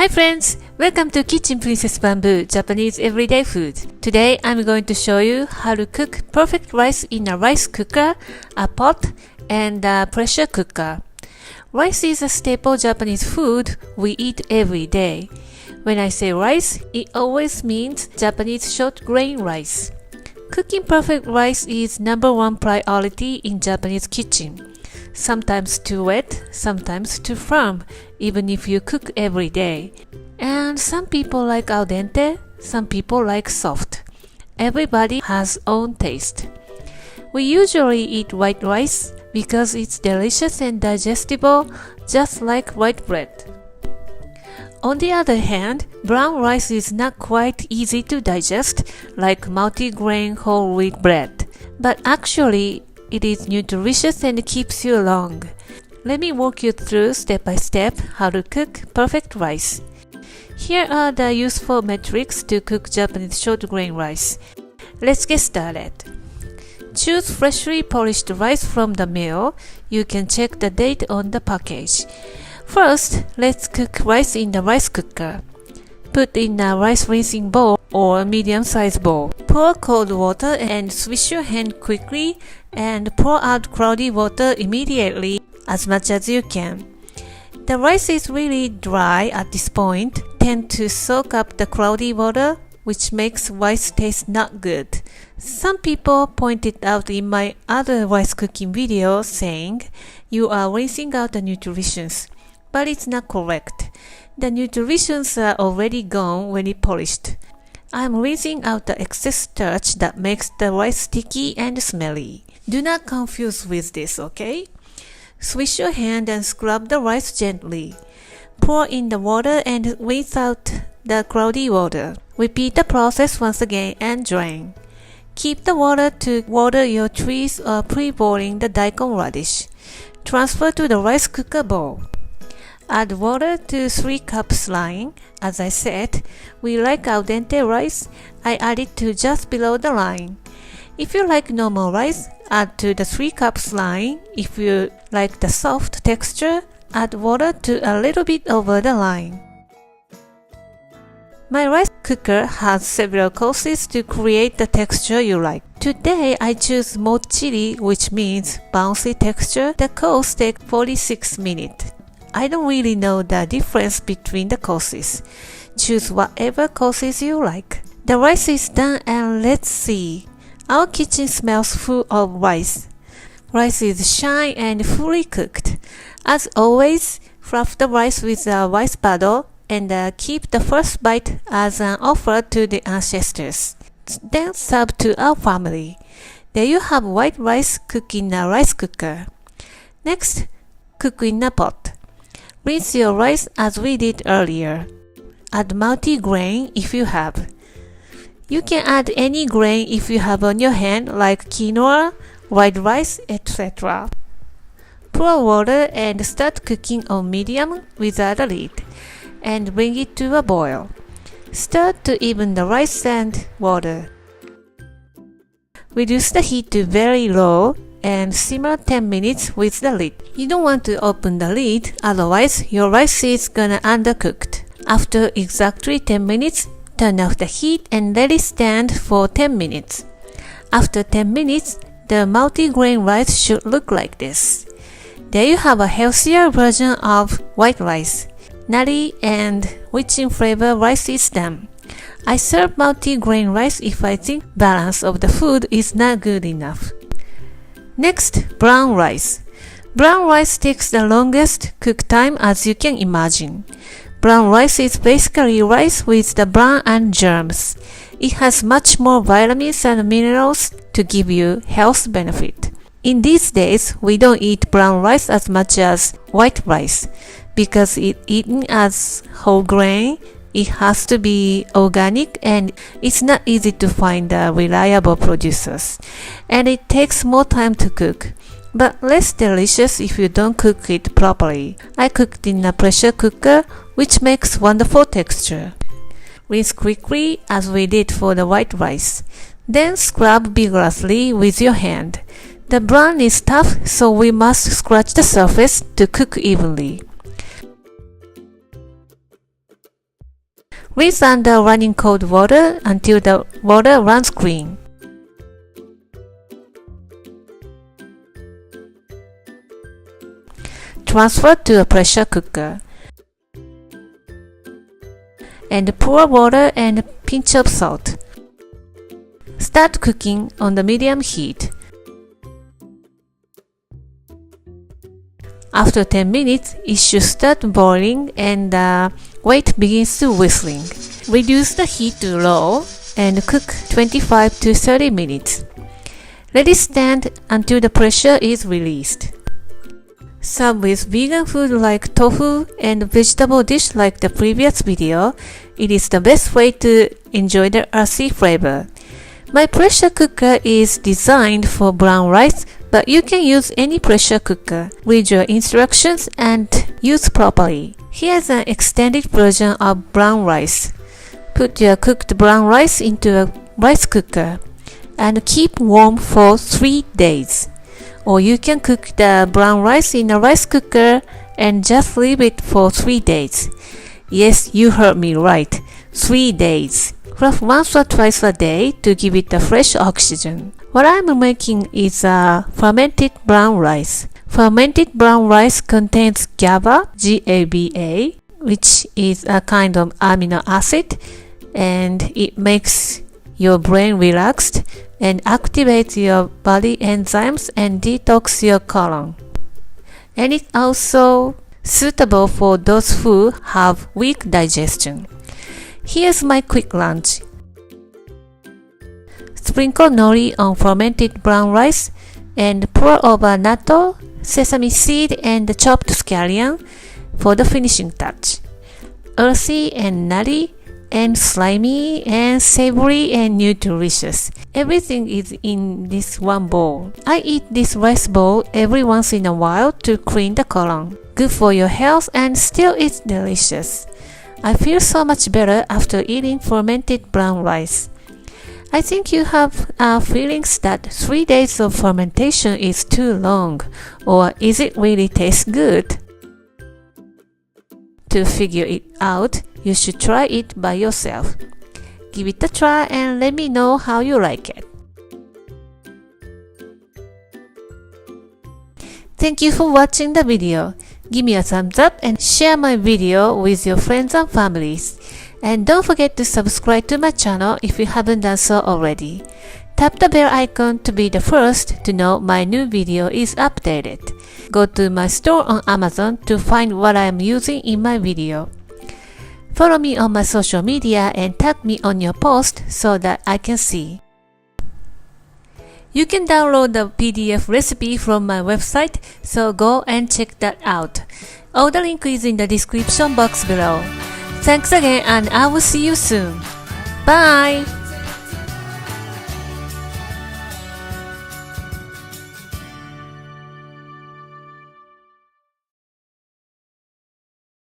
Hi friends! Welcome to Kitchen Princess Bamboo, Japanese everyday food. Today I'm going to show you how to cook perfect rice in a rice cooker, a pot, and a pressure cooker. Rice is a staple Japanese food we eat every day. When I say rice, it always means Japanese short grain rice. Cooking perfect rice is number one priority in Japanese kitchen. Sometimes too wet, sometimes too firm, even if you cook every day. And some people like al dente, some people like soft. Everybody has own taste. We usually eat white rice because it's delicious and digestible, just like white bread. On the other hand, brown rice is not quite easy to digest like multi-grain whole wheat bread. But actually, it is nutritious and keeps you long. Let me walk you through step by step how to cook perfect rice. Here are the useful metrics to cook Japanese short grain rice. Let's get started. Choose freshly polished rice from the mill. You can check the date on the package. First, let's cook rice in the rice cooker. Put in a rice rinsing bowl or medium-sized bowl. Pour cold water and swish your hand quickly and pour out cloudy water immediately as much as you can. The rice is really dry at this point. Tend to soak up the cloudy water, which makes rice taste not good. Some people pointed out in my other rice cooking video saying you are rinsing out the nutritions, but it's not correct. The nutritions are already gone when it polished. I'm rinsing out the excess starch that makes the rice sticky and smelly. Do not confuse with this, okay? Swish your hand and scrub the rice gently. Pour in the water and rinse out the cloudy water. Repeat the process once again and drain. Keep the water to water your trees or pre-boiling the daikon radish. Transfer to the rice cooker bowl. Add water to 3 cups line. As I said, we like al dente rice. I added to just below the line. If you like normal rice, add to the 3 cups line. If you like the soft texture, add water to a little bit over the line. My rice cooker has several courses to create the texture you like. Today I choose mochiri, which means bouncy texture. The course takes 46 minutes. I don't really know the difference between the courses. Choose whatever courses you like. The rice is done and let's see. Our kitchen smells full of rice. Rice is shiny and fully cooked. As always, fluff the rice with a rice paddle and keep the first bite as an offer to the ancestors. Then serve to our family. There you have white rice cooked in a rice cooker. Next, cook in a pot. Rinse your rice as we did earlier. Add multi-grain if you have. You can add any grain if you have on your hand like quinoa, white rice, etc. Pour water and start cooking on medium without a lid and bring it to a boil. Stir to even the rice and water. Reduce the heat to very low and simmer 10 minutes with the lid. You don't want to open the lid, otherwise your rice is gonna undercooked. After exactly 10 minutes, turn off the heat and let it stand for 10 minutes. After 10 minutes, the multi-grain rice should look like this. There you have a healthier version of white rice. Nutty and rich in flavor rice is done. I serve multi-grain rice if I think balance of the food is not good enough. Next, brown rice. Brown rice takes the longest cook time as you can imagine. Brown rice is basically rice with the bran and germs. It has much more vitamins and minerals to give you health benefit. In these days, we don't eat brown rice as much as white rice because it's eaten as whole grain. It has to be organic and it's not easy to find reliable producers. And it takes more time to cook, but less delicious if you don't cook it properly. I cooked in a pressure cooker, which makes wonderful texture. Rinse quickly as we did for the white rice. Then scrub vigorously with your hand. The bran is tough, so we must scratch the surface to cook evenly. Rinse under running cold water until the water runs clean. Transfer to a pressure cooker. And pour water and a pinch of salt. Start cooking on the medium heat. After 10 minutes, it should start boiling and the weight begins to whistling. Reduce the heat to low and cook 25 to 30 minutes. Let it stand until the pressure is released. Serve with vegan food like tofu and vegetable dish like the previous video. It is the best way to enjoy the earthy flavor. My pressure cooker is designed for brown rice, but you can use any pressure cooker. Read your instructions and use properly. Here's an extended version of brown rice. Put your cooked brown rice into a rice cooker and keep warm for 3 days. Or you can cook the brown rice in a rice cooker and just leave it for 3 days. Yes, you heard me right. 3 days. Craft once or twice a day to give it a fresh oxygen. What I'm making is a fermented brown rice. Fermented brown rice contains GABA, G-A-B-A, which is a kind of amino acid, and it makes your brain relaxed and activates your body enzymes and detox your colon. And it's also suitable for those who have weak digestion. Here's my quick lunch. Sprinkle nori on fermented brown rice and pour over natto, sesame seed and chopped scallion for the finishing touch. Earthy and nutty and slimy and savory and nutritious. Everything is in this one bowl. I eat this rice bowl every once in a while to clean the colon. Good for your health and still it's delicious. I feel so much better after eating fermented brown rice. I think you have feelings that 3 days of fermentation is too long, or is it really taste good? To figure it out, you should try it by yourself. Give it a try and let me know how you like it. Thank you for watching the video. Give me a thumbs up and share my video with your friends and families. And don't forget to subscribe to my channel if you haven't done so already. Tap the bell icon to be the first to know my new video is updated. Go to my store on Amazon to find what I am using in my video. Follow me on my social media and tag me on your post so that I can see. You can download the PDF recipe from my website, so go and check that out. All the link is in the description box below. Thanks again and I will see you soon. Bye!